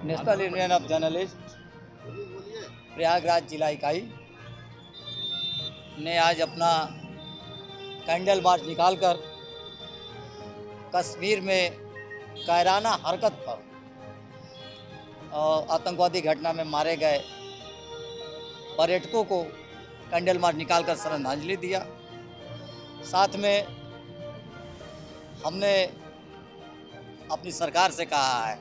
National union of journalist Prayagraj जिला इकाई ने आज अपना कैंडल मार्च निकालकर कश्मीर में कायराना हरकत पर आतंकवादी घटना में मारे गए पर्यटकों को कैंडल मार्च निकालकर श्रद्धांजलि दिया। साथ में हमने अपनी सरकार से कहा है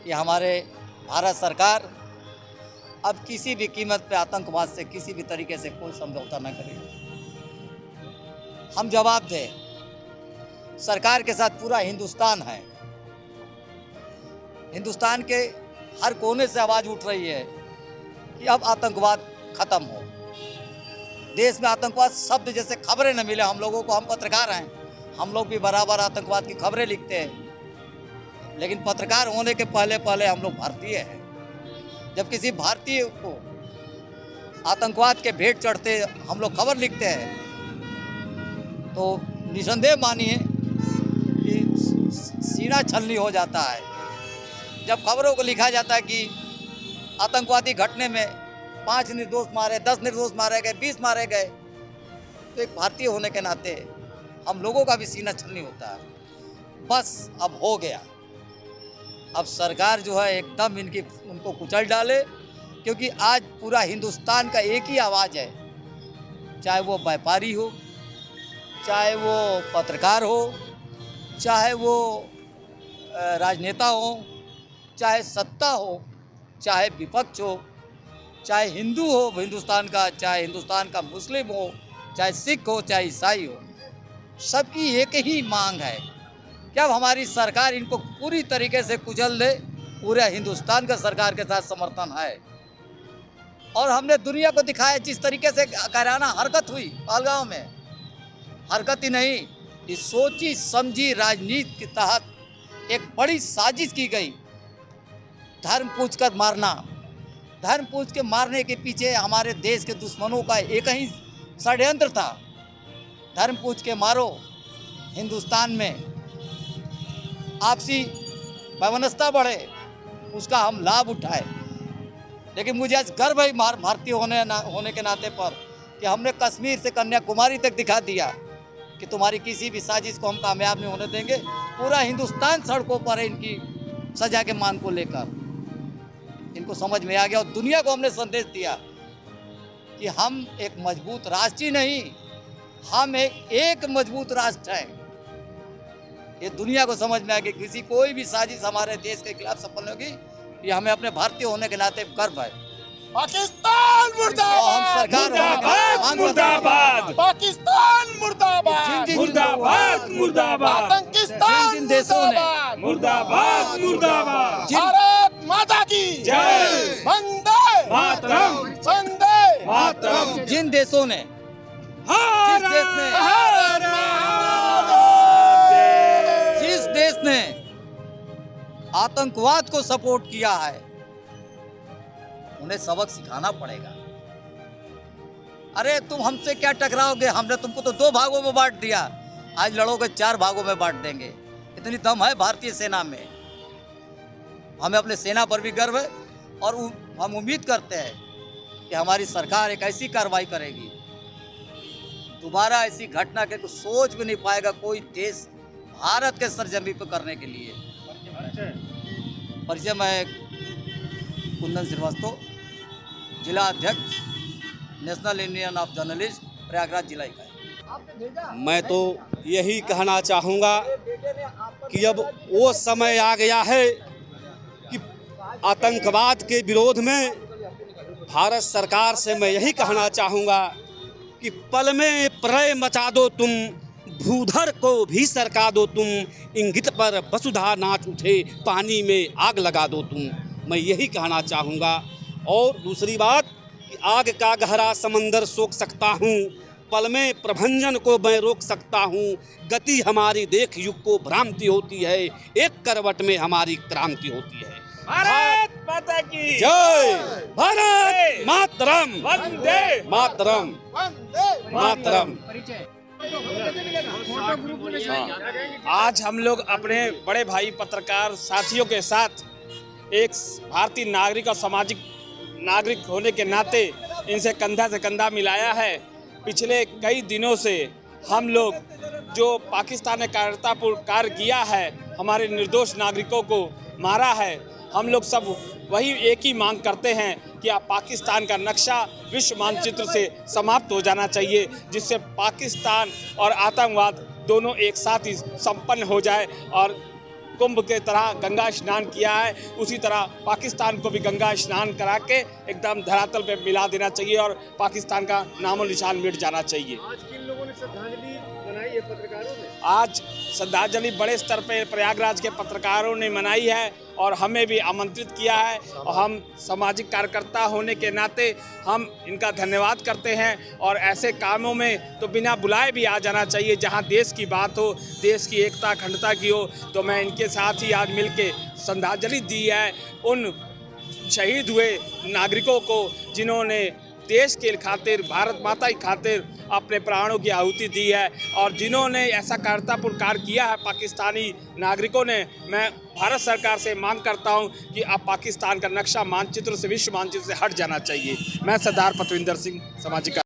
कि हमारे भारत सरकार अब किसी भी कीमत पे आतंकवाद से किसी भी तरीके से कोई समझौता न करे। हम जवाब दें, सरकार के साथ पूरा हिंदुस्तान है। हिंदुस्तान के हर कोने से आवाज़ उठ रही है कि अब आतंकवाद ख़त्म हो। देश में आतंकवाद शब्द जैसे खबरें न मिले हम लोगों को। हम पत्रकार हैं, हम लोग भी बराबर आतंकवाद की खबरें लिखते हैं, लेकिन पत्रकार होने के पहले हम लोग भारतीय हैं। जब किसी भारतीय को आतंकवाद के भेंट चढ़ते हम लोग खबर लिखते हैं तो निसंदेह मानिए कि सीना छलनी हो जाता है। जब खबरों को लिखा जाता है कि आतंकवादी घटने में 5 निर्दोष मारे, 10 निर्दोष मारे गए, 20 मारे गए, तो एक भारतीय होने के नाते हम लोगों का भी सीना छलनी होता है। बस अब हो गया। अब सरकार जो है एकदम उनको कुचल डाले, क्योंकि आज पूरा हिंदुस्तान का एक ही आवाज़ है, चाहे वो व्यापारी हो, चाहे वो पत्रकार हो, चाहे वो राजनेता हो, चाहे सत्ता हो, चाहे विपक्ष हो, चाहे हिंदू हो हिंदुस्तान का, चाहे हिंदुस्तान का मुस्लिम हो, चाहे सिख हो, चाहे ईसाई हो, सबकी एक ही मांग है कि अब हमारी सरकार इनको पूरी तरीके से कुचल दे। पूरे हिंदुस्तान का सरकार के साथ समर्थन है और हमने दुनिया को दिखाया जिस तरीके से कायराना हरकत हुई पहलगांव में। हरकत ही नहीं, इस सोची समझी राजनीति के तहत एक बड़ी साजिश की गई। धर्म पूछ कर मारना, धर्म पूछ के मारने के पीछे हमारे देश के दुश्मनों का एक ही षड्यंत्र था। धर्म पूछ के मारो, हिंदुस्तान में आपसी वैमनस्यता बढ़े, उसका हम लाभ उठाए। लेकिन मुझे आज गर्व है भारतीय होने के नाते पर कि हमने कश्मीर से कन्याकुमारी तक दिखा दिया कि तुम्हारी किसी भी साजिश को हम कामयाब नहीं होने देंगे। पूरा हिंदुस्तान सड़कों पर है इनकी सजा के मांग को लेकर। इनको समझ में आ गया और दुनिया को हमने संदेश दिया कि हम एक मजबूत राष्ट्र ही नहीं, हम एक मजबूत राष्ट्र हैं। ये दुनिया को समझ में आ गया। किसी कोई भी साजिश हमारे देश के खिलाफ सफल होगी, ये हमें अपने भारतीय होने के नाते गर्व है। पाकिस्तान मुर्दाबाद, मुर्दाबाद, पाकिस्तान मुर्दाबाद, मुर्दाबाद, मुर्दाबाद, आतंकिस्तान मुर्दाबाद, मुर्दाबाद, मुर्दाबाद, भारत माता की जय, वंदे मातरम, वंदे मातरम। जिन देशों ने जिस देश ने आतंकवाद को सपोर्ट किया है उन्हें सबक सिखाना पड़ेगा। अरे तुम हमसे क्या टकराओगे, हमने तुमको तो 2 भागों में बांट दिया, आज लड़ोगे 4 भागों में बांट देंगे। इतनी दम है भारतीय सेना में। हमें अपने सेना पर भी गर्व है और हम उम्मीद करते हैं कि हमारी सरकार एक ऐसी कार्रवाई करेगी, दोबारा ऐसी घटना के कुछ सोच भी नहीं पाएगा कोई देश भारत के सरजमी पर करने के लिए। परिचय, मैं कुंदन श्रीवास्तव, जिला अध्यक्ष national union of journalist Prayagraj जिला इकाई। मैं तो यही कहना चाहूँगा कि अब वो समय आ गया है कि आतंकवाद के विरोध में भारत सरकार से मैं यही कहना चाहूँगा कि पल में प्रलय मचा दो तुम, भूधर को भी सरका दो तुम, इंगित पर वसुधा नाच उठे, पानी में आग लगा दो तुम। मैं यही कहना चाहूँगा। और दूसरी बात कि आग का गहरा समंदर सोख सकता हूँ, पल में प्रभंजन को मैं रोक सकता हूँ। गति हमारी देख युग को भ्रांति होती है, एक करवट में हमारी क्रांति होती है। भारत माता की जय, भारत मातरम, वंदे मातरम, मातरम। आज हम लोग अपने बड़े भाई पत्रकार साथियों के साथ एक भारतीय नागरिक और सामाजिक नागरिक होने के नाते इनसे कंधा से कंधा मिलाया है। पिछले कई दिनों से हम लोग जो पाकिस्तान ने कायरतापूर्ण कार्य किया है, हमारे निर्दोष नागरिकों को मारा है, हम लोग सब वही एक ही मांग करते हैं कि आप पाकिस्तान का नक्शा विश्व मानचित्र से समाप्त हो जाना चाहिए, जिससे पाकिस्तान और आतंकवाद दोनों एक साथ ही संपन्न हो जाए। और कुंभ के तरह गंगा स्नान किया है, उसी तरह पाकिस्तान को भी गंगा स्नान करा के एकदम धरातल पे मिला देना चाहिए और पाकिस्तान का नामो निशान मिट जाना चाहिए। आज किन लोगों ने श्रद्धांजलि मनाई है पत्रकारों ने? आज श्रद्धांजलि बड़े स्तर पे प्रयागराज के पत्रकारों ने मनाई है और हमें भी आमंत्रित किया है, और हम सामाजिक कार्यकर्ता होने के नाते हम इनका धन्यवाद करते हैं। और ऐसे कामों में तो बिना बुलाए भी आ जाना चाहिए, जहां देश की बात हो, देश की एकता अखंडता की हो। तो मैं इनके साथ ही आज मिल के श्रद्धांजलि दी है उन शहीद हुए नागरिकों को जिन्होंने देश के खातिर, भारत माता की खातिर अपने प्राणों की आहुति दी है, और जिन्होंने ऐसा कायरतापूर्ण कार्य किया है पाकिस्तानी नागरिकों ने। मैं भारत सरकार से मांग करता हूं कि अब पाकिस्तान का नक्शा मानचित्र से, विश्व मानचित्र से हट जाना चाहिए। मैं सरदार पतविंदर सिंह, सामाजिक